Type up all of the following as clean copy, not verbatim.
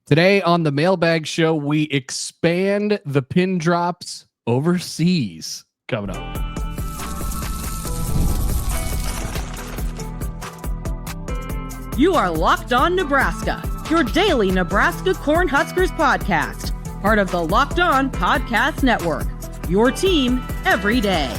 Today on the Mailbag Show, we expand the pin drops overseas. Coming up. You are Locked On Nebraska, your daily Nebraska Cornhuskers podcast, part of the Locked On Podcast Network, your team every day.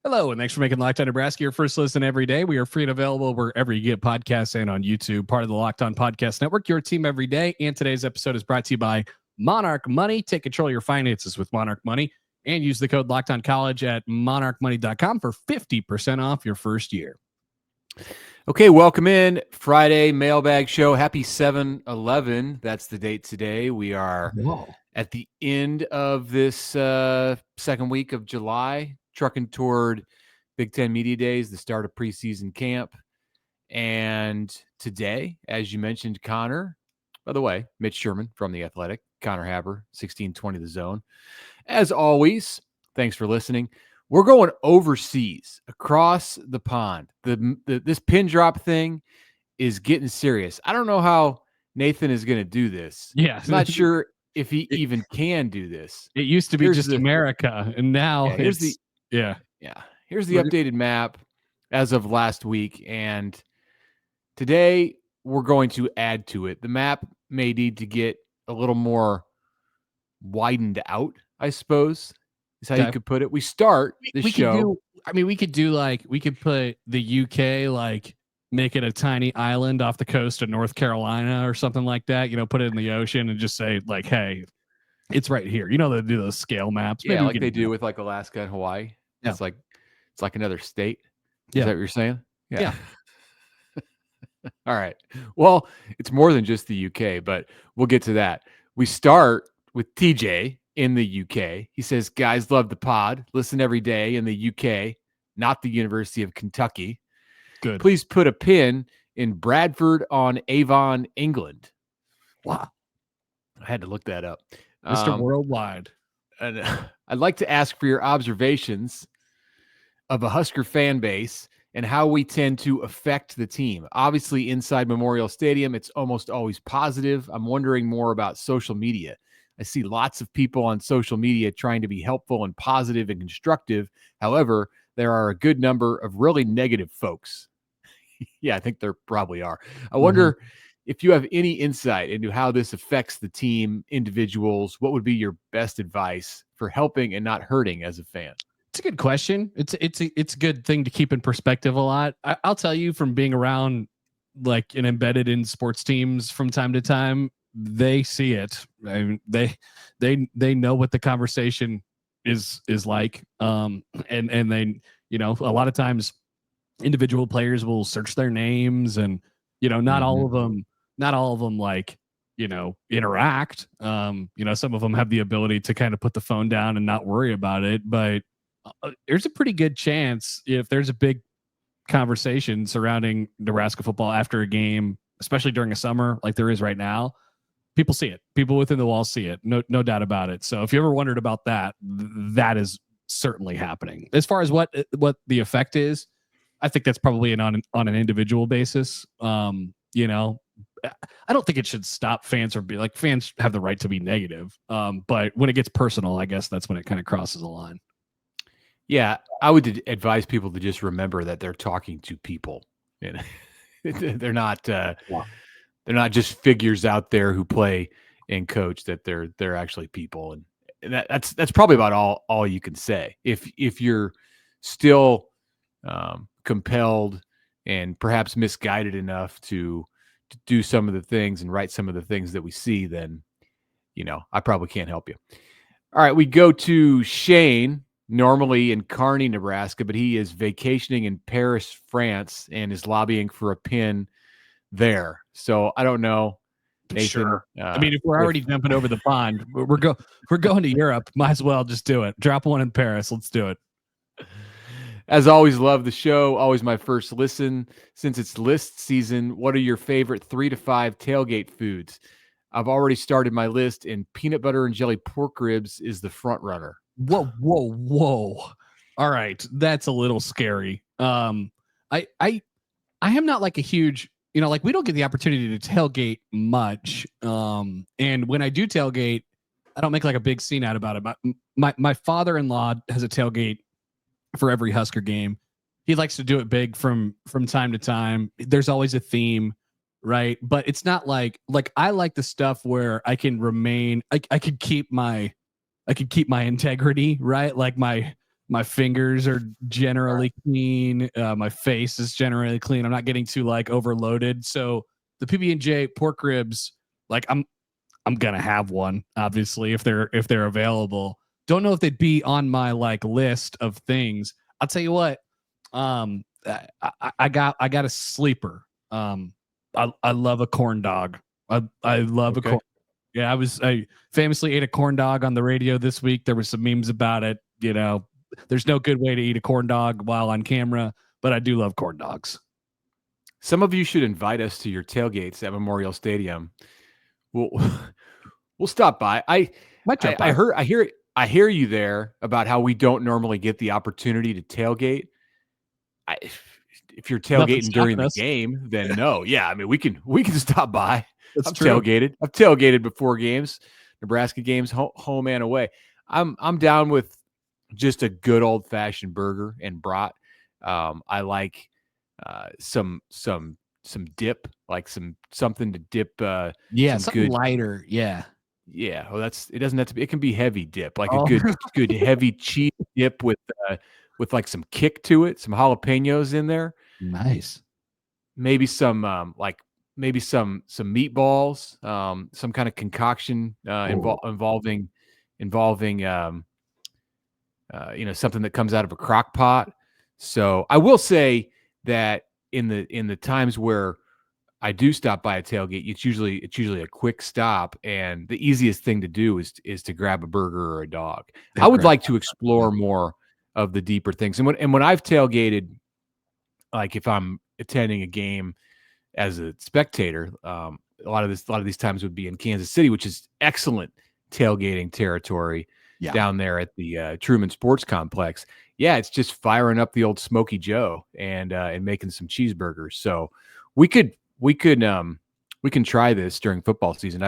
Hello, and thanks for making Locked On Nebraska your first listen every day. We are free and available wherever you get podcasts and on YouTube, part of the Locked On Podcast Network, your team every day. And today's episode is brought to you by Monarch Money. Take control of your finances with Monarch Money and use the code LOCKEDONCollege at monarchmoney.com for 50% off your first year. Okay, welcome in. Friday Mailbag Show. Happy 7/11. That's the date today. We are at the end of this second week of July, trucking toward Big Ten Media Days, the start of preseason camp. And today, as you mentioned, Connor, by the way, Mitch Sherman from The Athletic, Connor Haber, 1620 The Zone. As always, thanks for listening. We're going overseas, across the pond. This pin drop thing is getting serious. I don't know how Nathan is going to do this. Yeah. I'm not sure if he even can do this. It used to be just America, and now here's the updated map as of last week, and today we're going to add to it. The map may need to get a little more widened out, I suppose. Is how you could put it. We start the show. We could put the UK, make it a tiny island off the coast of North Carolina or something like that. Put it in the ocean and just say, hey, it's right here. They do those scale maps. Yeah, like they do with Alaska and Hawaii. Yeah. It's like another state. Is that what you're saying? Yeah. All right. Well, it's more than just the UK, but we'll get to that. We start with TJ in the UK. He says, guys, love the pod. Listen every day in the UK, not the University of Kentucky. Good. Please put a pin in Bradford on Avon, England. Wow. I had to look that up. Mr. Worldwide. And I'd like to ask for your observations of a Husker fan base and how we tend to affect the team. Obviously, inside Memorial Stadium, it's almost always positive. I'm wondering more about social media. I see lots of people on social media trying to be helpful and positive and constructive. However, there are a good number of really negative folks. Yeah, I think there probably are. I wonder if you have any insight into how this affects the team, individuals. What would be your best advice for helping and not hurting as a fan? It's a good question. It's a good thing to keep in perspective a lot. I'll tell you from being around and embedded in sports teams from time to time, they see it. I mean, they know what the conversation is like. And they, a lot of times individual players will search their names and, not all of them interact. Some of them have the ability to kind of put the phone down and not worry about it, but there's a pretty good chance if there's a big conversation surrounding Nebraska football after a game, especially during a summer like there is right now, people see it. People within the walls see it. No doubt about it. So if you ever wondered about that, that is certainly happening. As far as what the effect is, I think that's probably on an individual basis. I don't think it should stop fans from being fans have the right to be negative. But when it gets personal, I guess that's when it kind of crosses the line. Yeah, I would advise people to just remember that they're talking to people. They're not just figures out there who play and coach. That they're actually people, and that's probably about all you can say. If you're still compelled and perhaps misguided enough to do some of the things and write some of the things that we see, then I probably can't help you. All right, we go to Shane. Normally in Kearney, Nebraska, but he is vacationing in Paris, France, and is lobbying for a pin there. So I don't know, Nathan. Sure. If we're already jumping over the pond, we're going to Europe. Might as well just do it. Drop one in Paris. Let's do it. As always, love the show. Always my first listen. Since it's list season, what are your favorite 3 to 5 tailgate foods? I've already started my list, and peanut butter and jelly pork ribs is the front runner. Whoa. All right. That's a little scary. I am not a huge like we don't get the opportunity to tailgate much. And when I do tailgate, I don't make like a big scene out about it. My father-in-law has a tailgate for every Husker game. He likes to do it big from time to time. There's always a theme, right? But it's not like I like the stuff where I can remain, I could keep my integrity, right? Like my fingers are generally clean. My face is generally clean. I'm not getting too like overloaded. So the PB&J pork ribs, like I'm gonna have one, obviously, if they're available. Don't know if they'd be on my like list of things. I'll tell you what. I got a sleeper. I love a corn dog. I love a corn. Yeah, I famously ate a corn dog on the radio this week. There were some memes about it. There's no good way to eat a corn dog while on camera, but I do love corn dogs. Some of you should invite us to your tailgates at Memorial Stadium. We'll stop by. I hear you there about how we don't normally get the opportunity to tailgate. If you're tailgating during the game, then no. Yeah, I mean we can stop by. I've tailgated before games, Nebraska games, home and away. I'm down with just a good old fashioned burger and brat. I like some dip, like something to dip. Something good, lighter. Yeah. Yeah. Well, it doesn't have to be. It can be heavy dip, like a good heavy cheese dip with like some kick to it, some jalapenos in there. Nice. Maybe some some meatballs, some kind of concoction involving something that comes out of a crock pot. So I will say that in the times where I do stop by a tailgate, it's usually a quick stop, and the easiest thing to do is to grab a burger or a dog. I would like to explore more of the deeper things. And when I've tailgated, like if I'm attending a game as a spectator, a lot of these times would be in Kansas City, which is excellent tailgating territory down there at the Truman Sports Complex. Yeah, it's just firing up the old Smoky Joe and making some cheeseburgers. So we can try this during football season.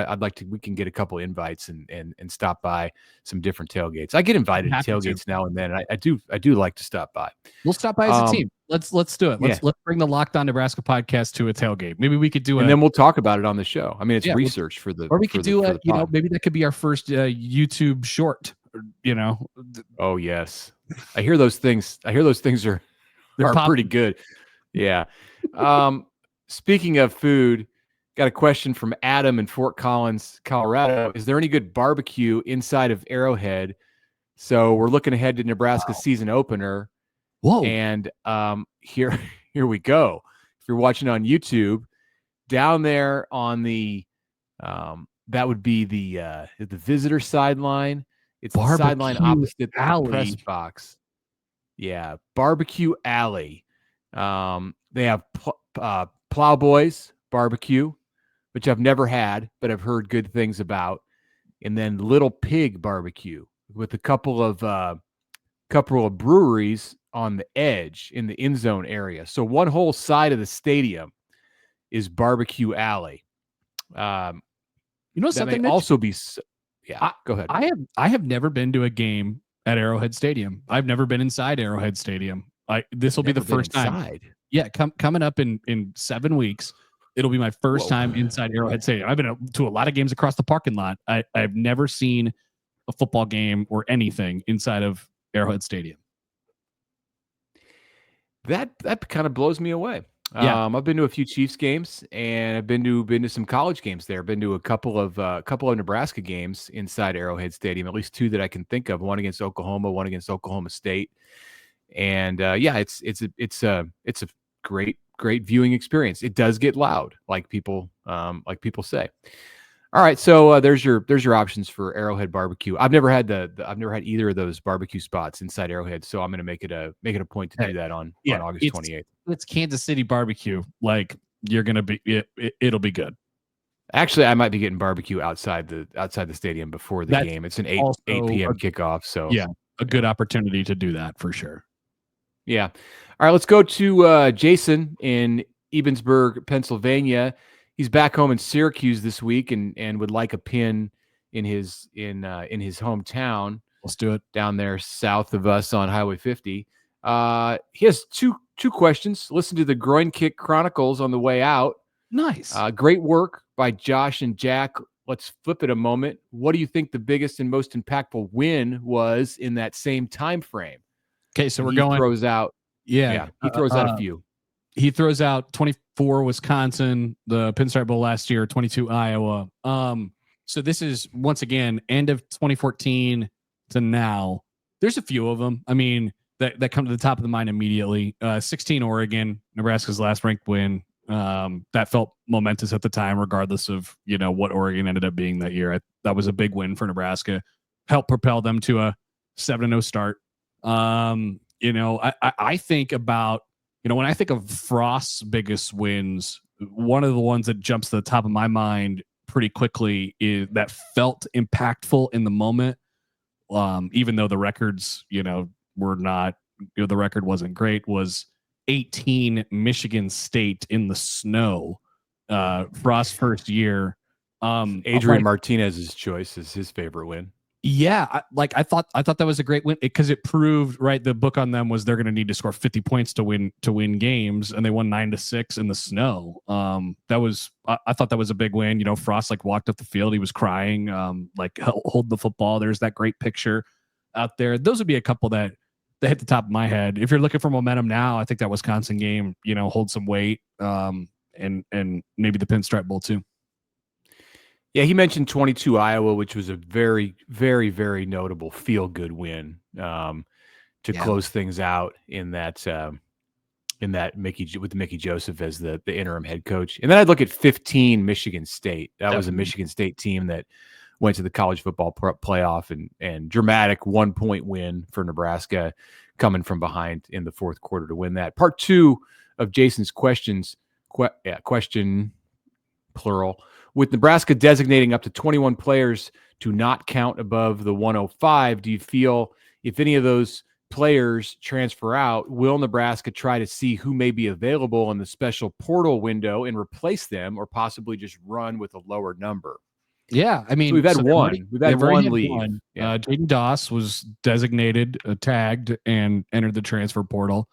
We can get a couple invites and stop by some different tailgates. I get invited to tailgates now and then. And I do like to stop by. We'll stop by as a team. Let's do it. Let's bring the Locked On Nebraska podcast to a tailgate. Maybe we could do and then we'll talk about it on the show. I mean, it's research for the. Or we could do maybe that could be our first YouTube short. Oh yes, I hear those things. Are pretty good. Yeah. Speaking of food, got a question from Adam in Fort Collins, Colorado. Is there any good barbecue inside of Arrowhead? So we're looking ahead to Nebraska's season opener. Whoa. And here we go. If you're watching on YouTube, down there on the that would be the visitor sideline. It's the sideline opposite the press box. Yeah, Barbecue Alley. They have Plowboys Barbecue, which I've never had, but I've heard good things about. And then Little Pig Barbecue with a couple of breweries on the edge in the end zone area. So one whole side of the stadium is Barbecue Alley. Something may also be. Yeah, go ahead. I have never been to a game at Arrowhead Stadium. I've never been inside Arrowhead Stadium. This will be the first time. Yeah, coming up in 7 weeks. It'll be my first time inside Arrowhead Stadium. I've been to a lot of games across the parking lot. I've never seen a football game or anything inside of Arrowhead Stadium. That kind of blows me away. Yeah. I've been to a few Chiefs games, and I've been to some college games there. I've been to a couple of Nebraska games inside Arrowhead Stadium, at least 2 that I can think of. One against Oklahoma, one against Oklahoma State. And it's a great viewing experience. It does get loud, like people say. All right, so there's your options for Arrowhead Barbecue. I've never had either of those barbecue spots inside Arrowhead, so I'm going to make it a point to do that on August 28th. It's Kansas City barbecue. Like you're going to be it'll be good. Actually, I might be getting barbecue outside the stadium before the game. It's an 8 p.m. kickoff, so yeah, a good opportunity to do that for sure. Yeah. All right, let's go to Jason in Ebensburg, Pennsylvania. He's back home in Syracuse this week and would like a pin in his hometown. Let's do it. Down there south of us on Highway 50. He has two questions. Listen to the Groin Kick Chronicles on the way out. Nice. Great work by Josh and Jack. Let's flip it a moment. What do you think the biggest and most impactful win was in that same time frame? Okay, so he throws out. Yeah, he throws out a few. He throws out 24 Wisconsin, the Pinstripe Bowl last year, 22 Iowa. So this is once again end of 2014 to now. There's a few of them. I mean, that come to the top of the mind immediately. 16 Oregon, Nebraska's last ranked win. That felt momentous at the time, regardless of what Oregon ended up being that year. That was a big win for Nebraska. Helped propel them to a 7-0 start. I think about when I think of Frost's biggest wins, one of the ones that jumps to the top of my mind pretty quickly is that felt impactful in the moment. Even though the records, were not, the record wasn't great, was 18 Michigan State in the snow. Frost's first year. Adrian Martinez's choice is his favorite win. Yeah, I thought that was a great win because it proved, right, the book on them was they're going to need to score 50 points to win games, and they won 9-6 in the snow. I thought that was a big win. Frost walked up the field, he was crying, hold the football. There's that great picture out there. Those would be a couple that hit the top of my head. If you're looking for momentum now, I think that Wisconsin game, holds some weight, and maybe the Pinstripe Bowl too. Yeah, he mentioned 22 Iowa, which was a very, very, very notable feel-good win to close things out in that with Mickey Joseph as the interim head coach. And then I'd look at 15 Michigan State. That was a Michigan State team that went to the college football playoff and dramatic 1-point win for Nebraska, coming from behind in the fourth quarter to win that. Part two of Jason's questions, question plural. With Nebraska designating up to 21 players to not count above the 105, do you feel if any of those players transfer out, will Nebraska try to see who may be available in the special portal window and replace them, or possibly just run with a lower number? Yeah, I mean, so we've had one. We've had one leave. Yeah. Jaden Doss was designated, tagged, and entered the transfer portal.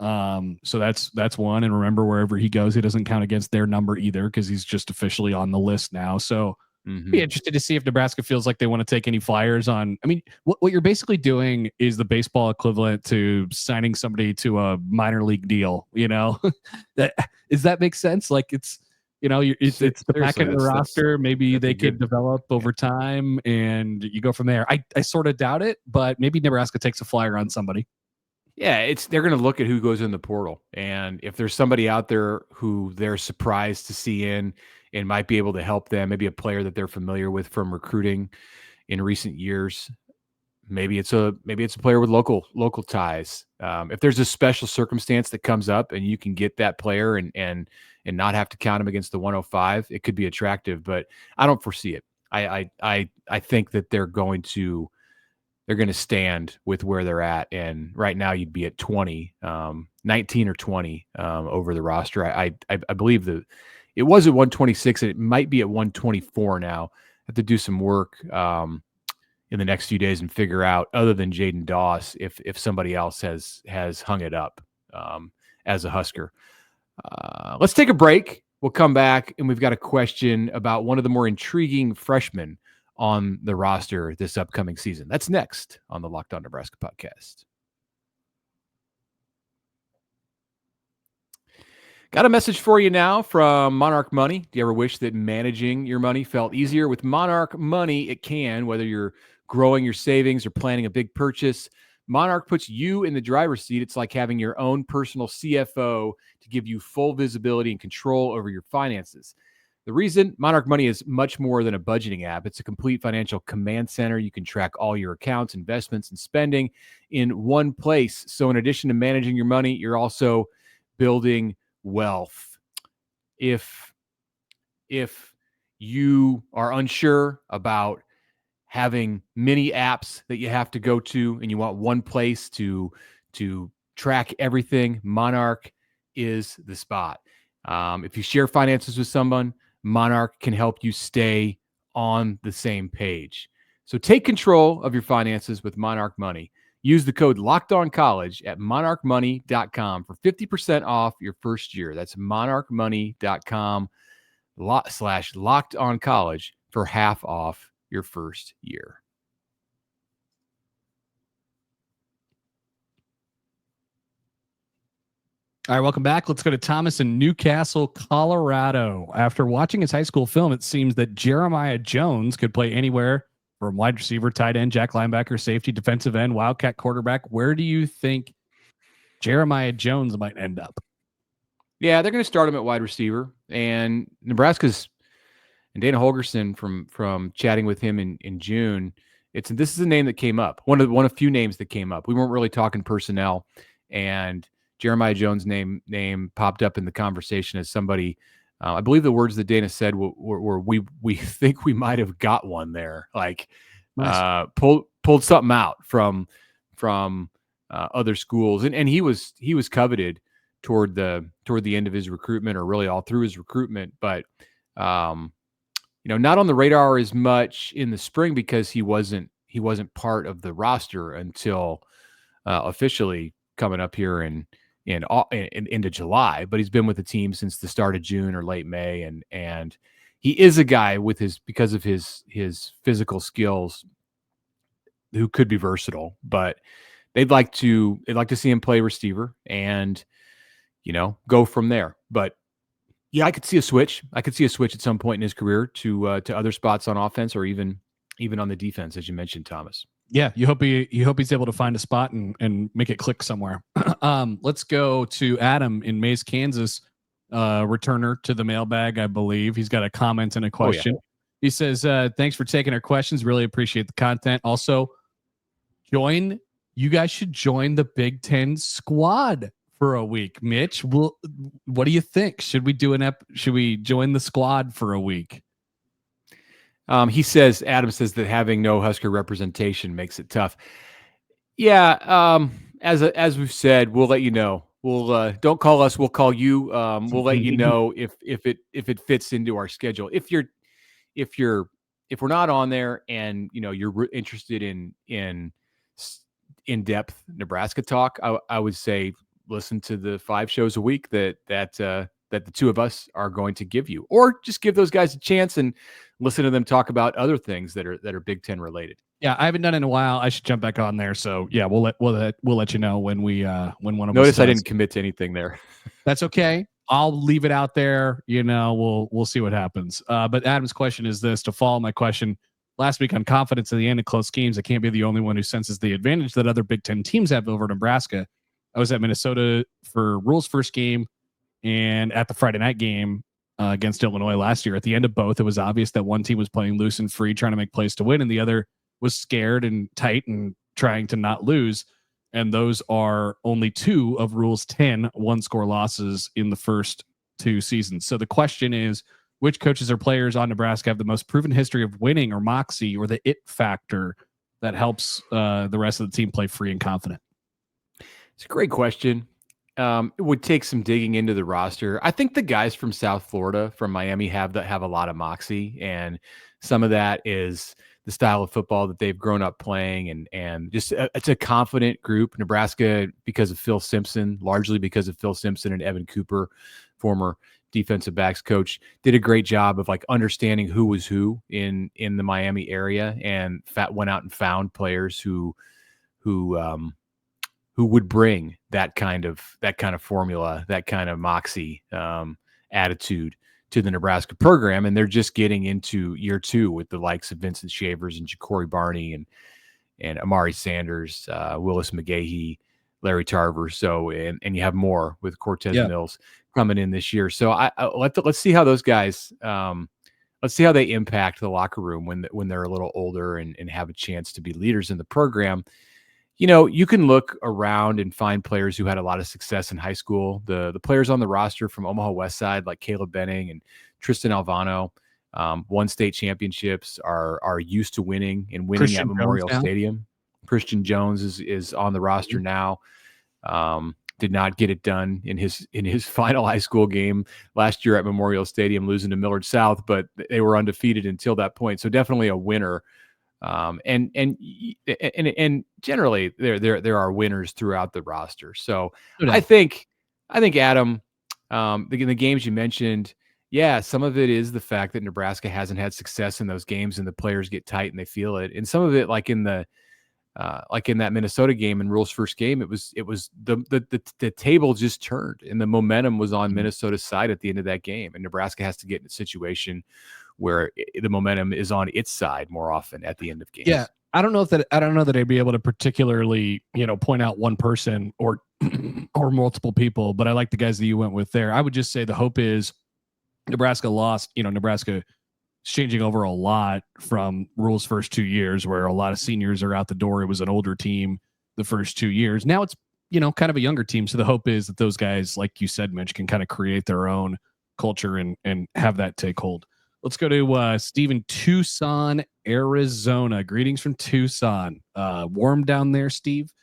So that's one. And remember, wherever he goes, he doesn't count against their number either, because he's just officially on the list now. So be interested to see if Nebraska feels like they want to take any flyers on. I mean, what you're basically doing is the baseball equivalent to signing somebody to a minor league deal. Does that make sense? It's it's the back end of the roster. Maybe they could develop over time, and you go from there. I sort of doubt it, but maybe Nebraska takes a flyer on somebody. Yeah, they're going to look at who goes in the portal, and if there's somebody out there who they're surprised to see in and might be able to help them, maybe a player that they're familiar with from recruiting in recent years, maybe it's a player with local ties. If there's a special circumstance that comes up and you can get that player and not have to count him against the 105, it could be attractive. But I don't foresee it. I think that they're going to stand with where they're at. And right now you'd be at 20, 19 or 20 over the roster. I believe it was at 126 and it might be at 124 now. I have to do some work in the next few days and figure out, other than Jaden Doss, if somebody else has hung it up as a Husker. Let's take a break. We'll come back and we've got a question about one of the more intriguing freshmen on the roster this upcoming season. That's next on the Locked On Nebraska podcast. Got a message for you now from Monarch Money. Do you ever wish that managing your money felt easier? With Monarch Money, it can, whether you're growing your savings or planning a big purchase. Monarch puts you in the driver's seat. It's like having your own personal CFO to give you full visibility and control over your finances. The reason Monarch Money is much more than a budgeting app. It's a complete financial command center. You can track all your accounts, investments, and spending in one place. So in addition to managing your money, you're also building wealth. If you are unsure about having many apps that you have to go to and you want one place to track everything, Monarch is the spot. If you share finances with someone, Monarch can help you stay on the same page. So take control of your finances with Monarch Money. Use the code LOCKEDONCollege at monarchmoney.com for 50% off your first year. That's monarchmoney.com/LockedOnCollege for half off your first year. All right, welcome back. Let's go to Thomas in Newcastle, Colorado. After watching his high school film, it seems that Jeremiah Jones could play anywhere from wide receiver, tight end, jack linebacker, safety, defensive end, wildcat quarterback. Where do you think Jeremiah Jones might end up? Yeah, they're going to start him at wide receiver. And Nebraska's and Dana Holgerson from chatting with him in June, this is a name that came up. One of few names that came up. We weren't really talking personnel, and Jeremiah Jones' name popped up in the conversation as somebody. I believe the words that Dana said were we think we might have got one there. Like Nice. pulled something out from other schools, and he was coveted toward the end of his recruitment, or really all through his recruitment, but not on the radar as much in the spring because he wasn't part of the roster until officially coming up here into July. But he's been with the team since the start of June or late May, and he is a guy because of his physical skills who could be versatile. But they'd like to see him play receiver and go from there. But yeah, I could see a switch. at some point in his career to other spots on offense, or even on the defense, as you mentioned, Thomas. Yeah, you hope he's able to find a spot and make it click somewhere. Let's go to Adam in Mays, Kansas, returner to the mailbag, I believe. He's got a comment and a question. Oh, yeah. He says, thanks for taking our questions. Really appreciate the content. Also, you guys should join the Big Ten squad for a week. Mitch, what do you think? Should we join the squad for a week? Adam says that having no Husker representation makes it tough. Yeah. As we've said, we'll let you know. We'll don't call us. We'll call you. We'll let you know if it fits into our schedule. If we're not on there and you're interested in in-depth Nebraska talk, I would say listen to the 5 shows a week that the two of us are going to give you, or just give those guys a chance and listen to them talk about other things that are Big Ten related. Yeah, I haven't done it in a while. I should jump back on there. So yeah, we'll let you know when one of us. Notice I didn't commit to anything there. That's okay. I'll leave it out there. We'll see what happens. But Adam's question is this: to follow my question last week on confidence at the end of close games, I can't be the only one who senses the advantage that other Big Ten teams have over Nebraska. I was at Minnesota for Rule's first game, and at the Friday night game against Illinois last year. At the end of both, it was obvious that one team was playing loose and free, trying to make plays to win, and the other was scared and tight and trying to not lose. And those are only 2 of Rule's 10 one-score losses in the first 2 seasons. So the question is, which coaches or players on Nebraska have the most proven history of winning, or moxie, or the it factor that helps the rest of the team play free and confident? It's a great question. It would take some digging into the roster. I think the guys from South Florida, from Miami, have a lot of moxie, and some of that is the style of football that they've grown up playing, and just it's a confident group. Nebraska, because of Phil Simpson, largely because of Phil Simpson and Evan Cooper, former defensive backs coach, did a great job of understanding who was who in the Miami area, and went out and found players who would bring that kind of formula, that kind of moxie attitude to the Nebraska program. And they're just getting into year 2 with the likes of Vincent Shavers and Ja'Cory Barney and Amari Sanders, Willis McGahee, Larry Tarver. So, and you have more with Cortez Mills coming in this year. So let's see how those guys, let's see how they impact the locker room when they're a little older and have a chance to be leaders in the program. You can look around and find players who had a lot of success in high school. The players on the roster from Omaha West Side, like Caleb Benning and Tristan Alvano, won state championships, are used to winning and winning Christian at Memorial Stadium. Christian Jones is on the roster now. did not get it done in his final high school game last year at Memorial Stadium, losing to Millard South, but they were undefeated until that point. So definitely a winner. And generally there are winners throughout the roster. So I think Adam, the games you mentioned, yeah, some of it is the fact that Nebraska hasn't had success in those games and the players get tight and they feel it. And some of it, like in that Minnesota game and Rule's first game, it was the table just turned and the momentum was on Minnesota's side at the end of that game. And Nebraska has to get in a situation where the momentum is on its side more often at the end of games. Yeah. I don't know that I'd be able to particularly, point out one person or multiple people, but I like the guys that you went with there. I would just say the hope is Nebraska lost, Nebraska is changing over a lot from Rule's first 2 years where a lot of seniors are out the door. It was an older team the first 2 years. Now it's, kind of a younger team. So the hope is that those guys, like you said, Mitch, can kind of create their own culture and have that take hold. Let's go to Steve in Tucson, Arizona. Greetings from Tucson. Warm down there, Steve.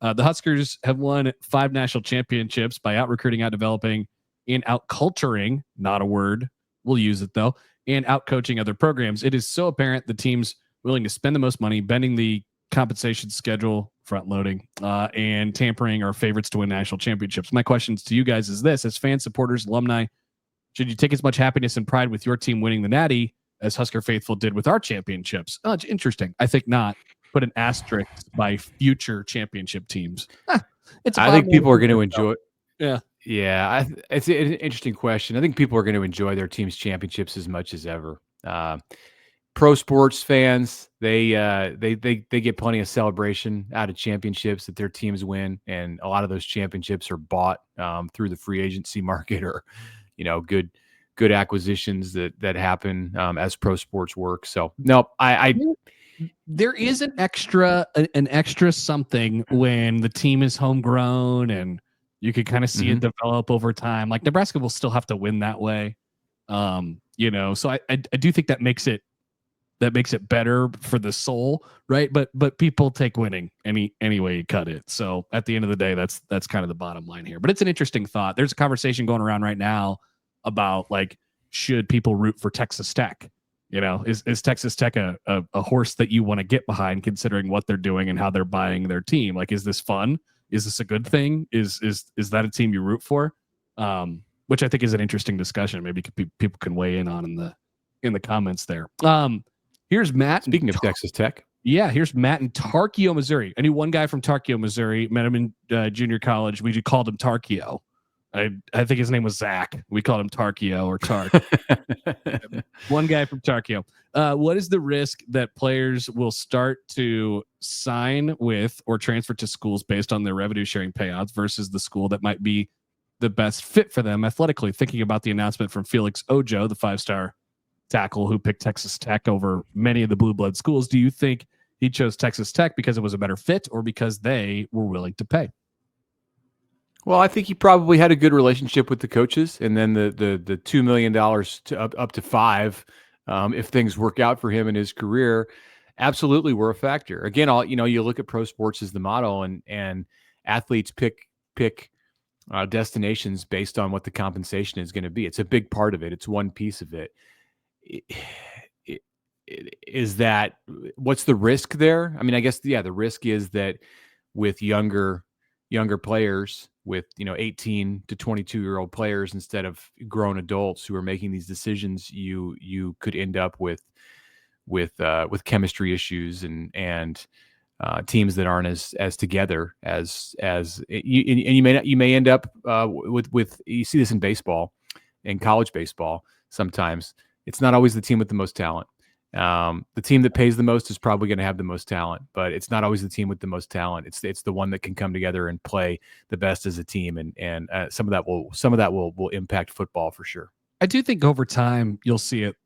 The Huskers have won 5 national championships by out-recruiting, out-developing, and out-culturing, not a word, we'll use it though, and out-coaching other programs. It is so apparent the team's willing to spend the most money, bending the compensation schedule, front-loading, and tampering our favorites to win national championships. My questions to you guys is this: as fans, supporters, alumni, should you take as much happiness and pride with your team winning the Natty as Husker faithful did with our championships? Oh, it's interesting. I think not. Put an asterisk by future championship teams. I think people are going to enjoy it. Yeah. Yeah. It's an interesting question. I think people are going to enjoy their team's championships as much as ever. Pro sports fans, they get plenty of celebration out of championships that their teams win. And a lot of those championships are bought through the free agency market or, good acquisitions that happen as pro sports work. So no, there is an extra something when the team is homegrown and you can kind of see it develop over time. Like Nebraska will still have to win that way. So I do think that makes it better for the soul, right? But people take winning any way you cut it. So at the end of the day, that's kind of the bottom line here. But it's an interesting thought. There's a conversation going around right now about like, should people root for Texas Tech? Is Texas Tech a horse that you want to get behind, considering what they're doing and how they're buying their team? Like, is this fun? Is this a good thing? Is that a team you root for? Which I think is an interesting discussion. Maybe people can weigh in on in the comments there. Here's Matt. Speaking of Texas Tech. Yeah, here's Matt in Tarkio, Missouri. I knew one guy from Tarkio, Missouri. Met him in junior college. We just called him Tarkio. I think his name was Zach. We called him Tarkio or Tark. One guy from Tarkio. What is the risk that players will start to sign with or transfer to schools based on their revenue sharing payouts versus the school that might be the best fit for them athletically? Thinking about the announcement from Felix Ojo, the 5-star tackle who picked Texas Tech over many of the blue blood schools. Do you think he chose Texas Tech because it was a better fit or because they were willing to pay? Well, I think he probably had a good relationship with the coaches, and then the $2 million to up to $5 million, if things work out for him in his career, absolutely were a factor. Again, you look at pro sports as the model, and athletes pick destinations based on what the compensation is going to be. It's a big part of it. It's one piece of it. Is that what's the risk there? I mean, I guess the risk is that with younger players, with 18 to 22-year-old players instead of grown adults who are making these decisions, you could end up with chemistry issues and teams that aren't as together as you may end up with you see this in baseball, in college baseball. Sometimes it's not always the team with the most talent. The team that pays the most is probably going to have the most talent, but it's not always the team with the most talent. It's the one that can come together and play the best as a team, and some of that will impact football for sure. I do think over time you'll see it,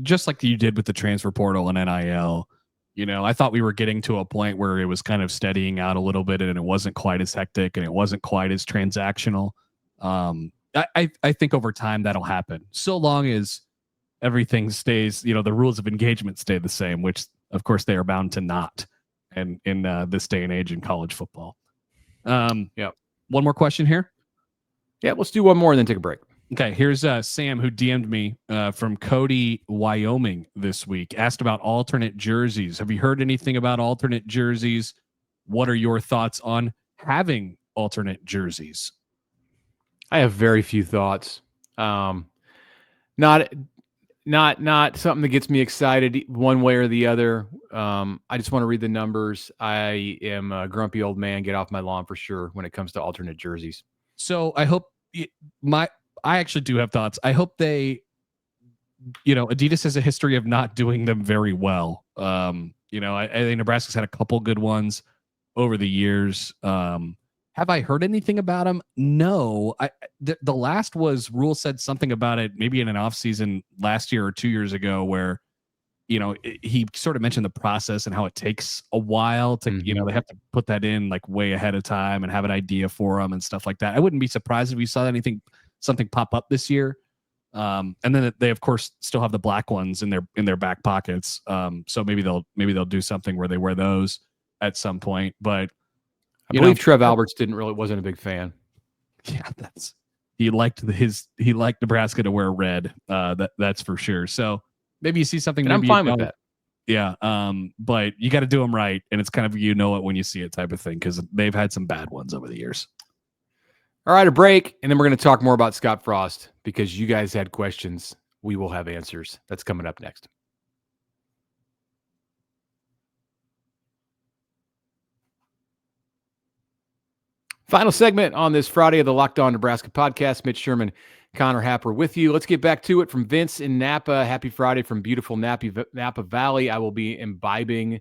just like you did with the transfer portal and NIL. I thought we were getting to a point where it was kind of steadying out a little bit, and it wasn't quite as hectic, and it wasn't quite as transactional. I think over time that'll happen, so long as everything stays, the rules of engagement stay the same, which of course they are bound to not. And in this day and age in college football. Yeah. one more question here. Yeah, let's do one more and then take a break. Okay, here's Sam, who DM'd me from Cody, Wyoming this week. Asked about alternate jerseys. Have you heard anything about alternate jerseys? What are your thoughts on having alternate jerseys? I have very few thoughts. Not something that gets me excited one way or the other. I just want to read the numbers. I am a grumpy old man. Get off my lawn for sure when it comes to alternate jerseys. So I hope I actually do have thoughts. I hope they, Adidas has a history of not doing them very well. I think Nebraska's had a couple good ones over the years. Have I heard anything about them? No. The last was Rule said something about it maybe in an off season last year or 2 years ago where, he sort of mentioned the process and how it takes a while to, they have to put that in like way ahead of time and have an idea for them and stuff like that. I wouldn't be surprised if we saw something pop up this year. And then they of course still have the black ones in their back pockets. So maybe they'll do something where they wear those at some point, but I believe Trev Alberts wasn't a big fan. Yeah, he liked Nebraska to wear red. That's for sure. So maybe you see something. And I'm fine with that. Yeah. But you got to do them right, and it's kind of it when you see it type of thing because they've had some bad ones over the years. All right, a break, and then we're going to talk more about Scott Frost because you guys had questions. We will have answers. That's coming up next. Final segment on this Friday of the Locked On Nebraska podcast. Mitch Sherman, Connor Happer with you. Let's get back to it from Vince in Napa. Happy Friday from beautiful Napa Valley. I will be imbibing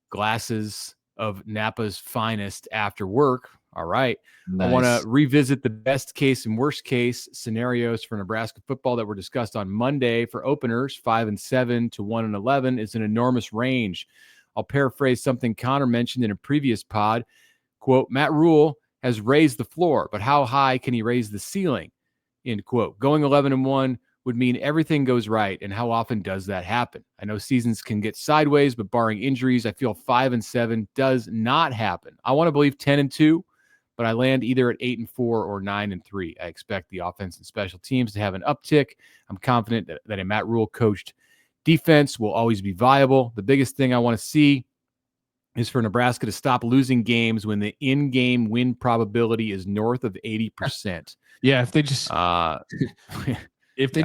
glasses of Napa's finest after work. All right. Nice. I want to revisit the best case and worst case scenarios for Nebraska football that were discussed on Monday for openers. 5-7 to 1-11 is an enormous range. I'll paraphrase something Connor mentioned in a previous pod. Quote, Matt Rule has raised the floor, but how high can he raise the ceiling? End quote. Going 11-1 would mean everything goes right. And how often does that happen? I know seasons can get sideways, but barring injuries, I feel 5-7 does not happen. I want to believe 10-2, but I land either at 8-4 or 9-3. I expect the offense and special teams to have an uptick. I'm confident that a Matt Rule coached defense will always be viable. The biggest thing I want to see is for Nebraska to stop losing games when the in-game win probability is north of 80%. Yeah, if they just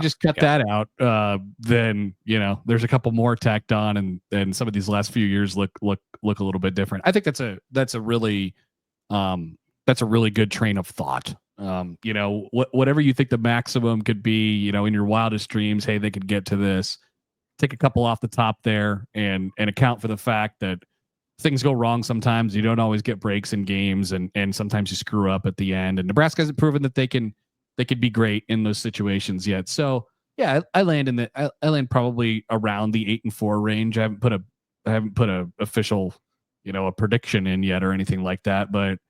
just cut that out, then there's a couple more tacked on, and some of these last few years look a little bit different. I think that's a really good train of thought. Whatever you think the maximum could be, in your wildest dreams, hey, they could get to this. Take a couple off the top there, and account for the fact that things go wrong sometimes. You don't always get breaks in games, and sometimes you screw up at the end. And Nebraska hasn't proven that they can be great in those situations yet. So yeah, I land probably around the 8-4 range. I haven't put a official, a prediction in yet or anything like that, but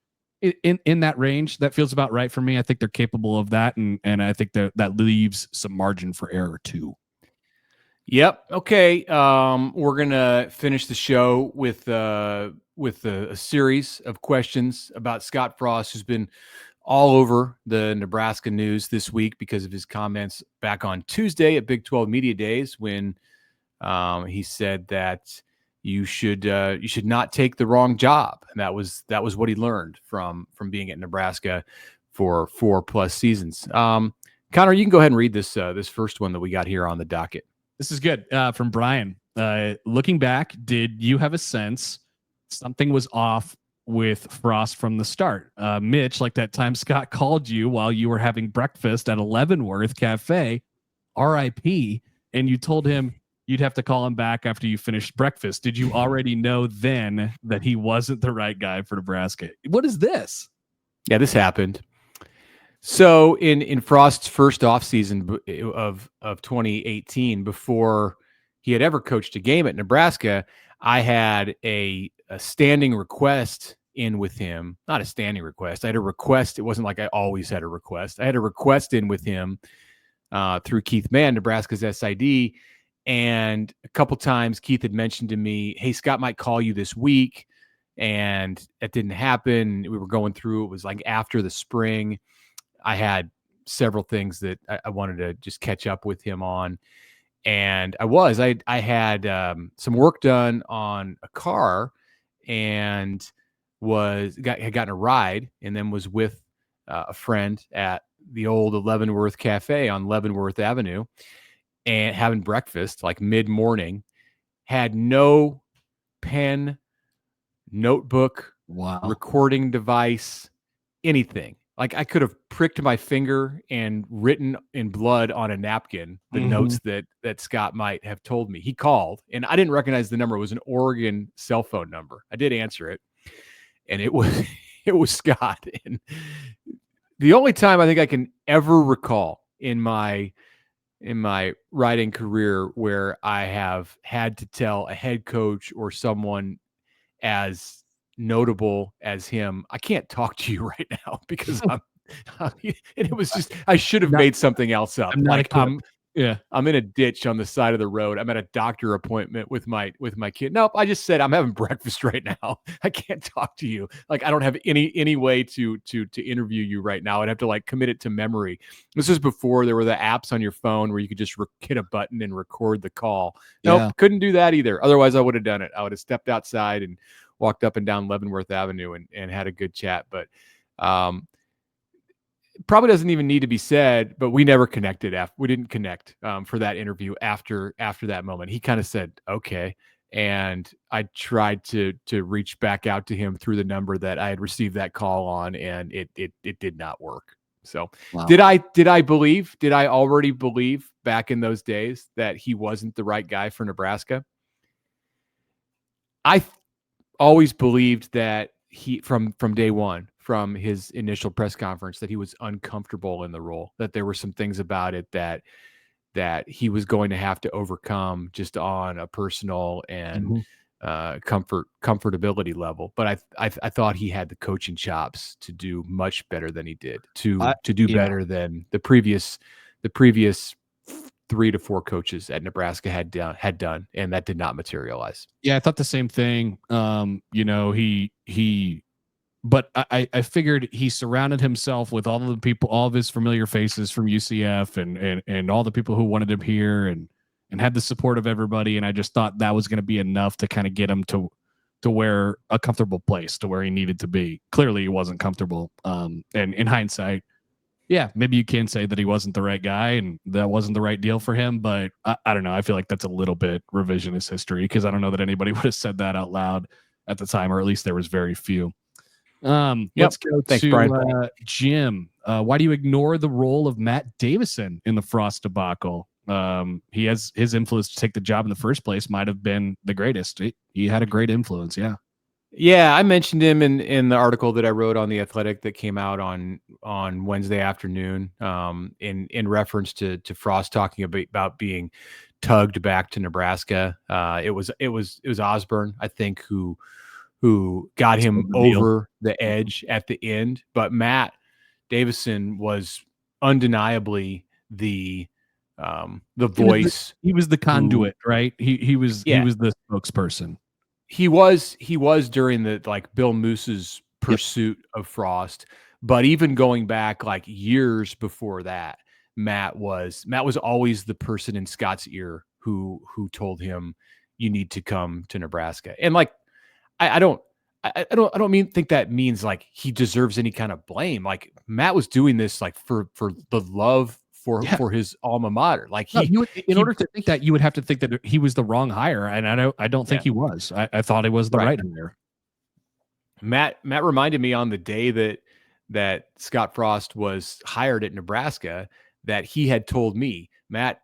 in that range, that feels about right for me. I think they're capable of that, and I think that leaves some margin for error too. Yep. Okay. We're gonna finish the show with a series of questions about Scott Frost, who's been all over the Nebraska news this week because of his comments back on Tuesday at Big 12 Media Days when he said that you should not take the wrong job, and that was what he learned from being at Nebraska for 4+ seasons. Connor, you can go ahead and read this first one that we got here on the docket. This is good. From Brian. Looking back, did you have a sense something was off with Frost from the start? Mitch, like that time Scott called you while you were having breakfast at Leavenworth Cafe, RIP, and you told him you'd have to call him back after you finished breakfast. Did you already know then that he wasn't the right guy for Nebraska? What is this? Yeah, this happened. So in Frost's first offseason of 2018, before he had ever coached a game at Nebraska, I had a standing request in with him. Not a standing request. I had a request. It wasn't like I always had a request. I had a request in with him through Keith Mann, Nebraska's SID. And a couple times Keith had mentioned to me, hey, Scott might call you this week. and it didn't happen. We were going through, it was like after the spring. I had several things that I wanted to just catch up with him on. And I had some work done on a car, and had gotten a ride, and then was with a friend at the old Leavenworth Cafe on Leavenworth Avenue, and having breakfast like mid-morning. Had no pen, notebook, Wow. recording device, anything. Like I could have pricked my finger and written in blood on a napkin the notes that Scott might have told me. He called, and I didn't recognize the number. It was an Oregon cell phone number. I did answer it, and it was Scott. And the only time I think I can ever recall in my writing career where I have had to tell a head coach or someone as notable as him, I can't talk to you right now because and it was just, I should have made something else up. I'm not equipped. I'm in a ditch on the side of the road. I'm at a doctor appointment with my kid. Nope. I just said I'm having breakfast right now. I can't talk to you. Like I don't have any way to interview you right now. I'd have to like commit it to memory. This is before there were the apps on your phone where you could just hit a button and record the call. Nope. Couldn't do that either. Otherwise I would have done it. I would have stepped outside and walked up and down Leavenworth Avenue and had a good chat. But probably doesn't even need to be said, but we never connected. We didn't connect for that interview after that moment. He kind of said, okay. And I tried to reach back out to him through the number that I had received that call on, and it did not work. So wow. Did I already believe back in those days that he wasn't the right guy for Nebraska? I always believed that he, from day one, from his initial press conference, that he was uncomfortable in the role, that there were some things about it that he was going to have to overcome just on a personal and comfortability level. But I thought he had the coaching chops to do much better than he did, to do better than the previous 3 to 4 coaches at Nebraska had done, and that did not materialize. Yeah, I thought the same thing. But I figured he surrounded himself with all of the people, all of his familiar faces from UCF and all the people who wanted him here and had the support of everybody. And I just thought that was going to be enough to kind of get him to where a comfortable place, to where he needed to be. Clearly he wasn't comfortable. And in hindsight, yeah, maybe you can say that he wasn't the right guy and that wasn't the right deal for him. But I don't know. I feel like that's a little bit revisionist history, because I don't know that anybody would have said that out loud at the time, or at least there was very few. Let's go to Jim. Why do you ignore the role of Matt Davison in the Frost debacle? He has his influence to take the job in the first place might have been the greatest. He had a great influence. Yeah, I mentioned him in the article that I wrote on The Athletic that came out on Wednesday afternoon, in reference to Frost talking about being tugged back to Nebraska. It was Osborne, I think, who got him over the edge at the end. But Matt Davison was undeniably the voice. He was the conduit, right? He was the spokesperson. He was during the Bill Moose's pursuit of Frost, but even going back like years before that, Matt was always the person in Scott's ear who told him, you need to come to Nebraska. And I don't think that means like he deserves any kind of blame. Like Matt was doing this like for the love for his alma mater. Like in order to think that, you would have to think that he was the wrong hire, and I don't think he was. I thought he was the right hire. Matt reminded me on the day that Scott Frost was hired at Nebraska that he had told me, Matt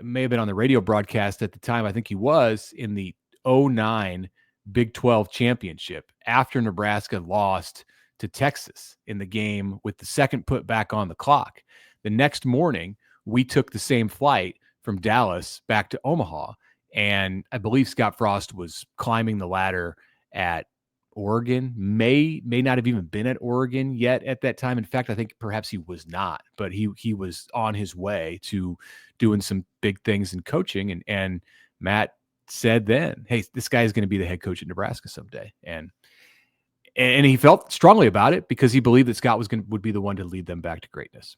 may have been on the radio broadcast at the time. I think he was in the 2009 Big 12 championship after Nebraska lost to Texas in the game with the second put back on the clock. The next morning, we took the same flight from Dallas back to Omaha, and I believe Scott Frost was climbing the ladder at Oregon, may not have even been at Oregon yet at that time. In fact, I think perhaps he was not, but he was on his way to doing some big things in coaching, and Matt said then, hey, this guy is going to be the head coach at Nebraska someday. And And he felt strongly about it because he believed that Scott would be the one to lead them back to greatness.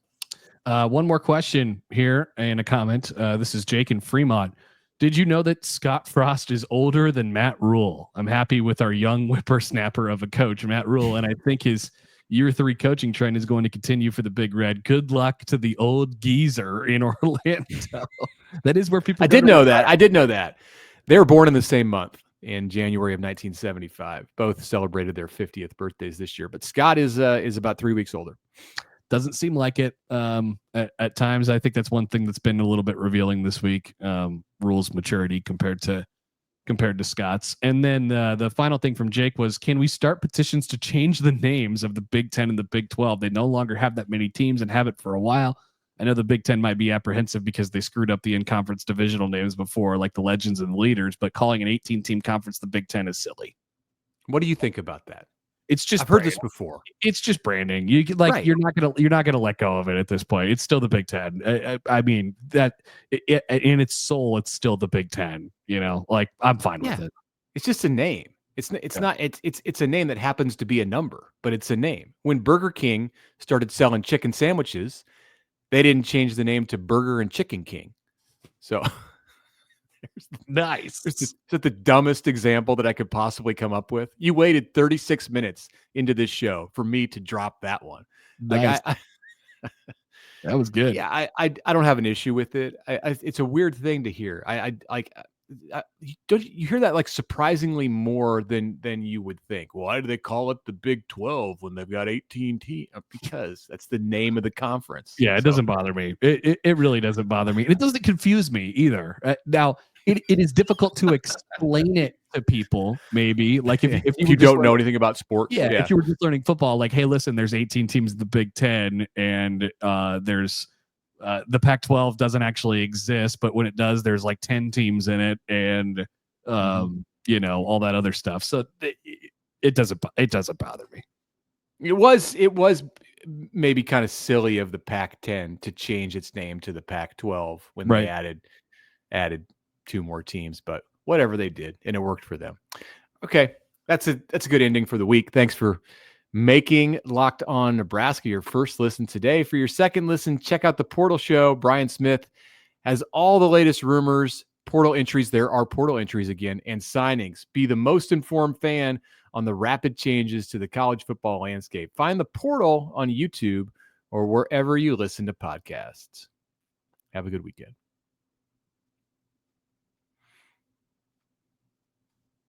One more question here and a comment. This is Jake in Fremont. Did you know that Scott Frost is older than Matt Rule? I'm happy with our young whippersnapper of a coach, Matt Rule, and I think his year 3 coaching trend is going to continue for the Big Red. Good luck to the old geezer in Orlando. That is where people. I did know that. They were born in the same month, in January of 1975. Both celebrated their 50th birthdays this year, but Scott is about 3 weeks older. Doesn't seem like it at times. I think that's one thing that's been a little bit revealing this week. Rule's maturity compared to Scott's. And then the final thing from Jake was, can we start petitions to change the names of the Big 10 and the Big 12? They no longer have that many teams and have it for a while. I know the Big 10 might be apprehensive because they screwed up the in-conference divisional names before, like the Legends and the Leaders, but calling an 18-team conference the Big 10 is silly. What do you think about that? It's just I've heard this before. It's just branding. You like right. You're not gonna let go of it at this point. It's still the Big 10. I mean that in its soul, it's still the Big 10. You know, like I'm fine with it. It's just a name. It's a name that happens to be a number, but it's a name. When Burger King started selling chicken sandwiches, they didn't change the name to Burger and Chicken King. So nice. Is that the dumbest example that I could possibly come up with? You waited 36 minutes into this show for me to drop that one. Nice. Like that was good. Yeah, I don't have an issue with it. It's a weird thing to hear. Don't you hear that like surprisingly more than you would think? Why do they call it the Big 12 when they've got 18 teams? Because that's the name of the conference. Yeah, it doesn't bother me. It really doesn't bother me. And it doesn't confuse me either. Now, it is difficult to explain it to people, maybe. Like if you don't know anything about sports. Yeah, if you were just learning football, like, hey, listen, there's 18 teams in the Big 10, and there's the Pac-12 doesn't actually exist, but when it does, there's like 10 teams in it, and you know, all that other stuff. So it doesn't bother me. It was maybe kind of silly of the Pac-10 to change its name to the Pac-12 when they added 2 more teams, but whatever they did, and it worked for them. Okay, that's a good ending for the week. Thanks for making Locked On Nebraska your first listen today. For your second listen, check out the Portal Show. Brian Smith has all the latest rumors, portal entries. There are portal entries again, and signings. Be the most informed fan on the rapid changes to the college football landscape. Find the Portal on YouTube or wherever you listen to podcasts. Have a good weekend.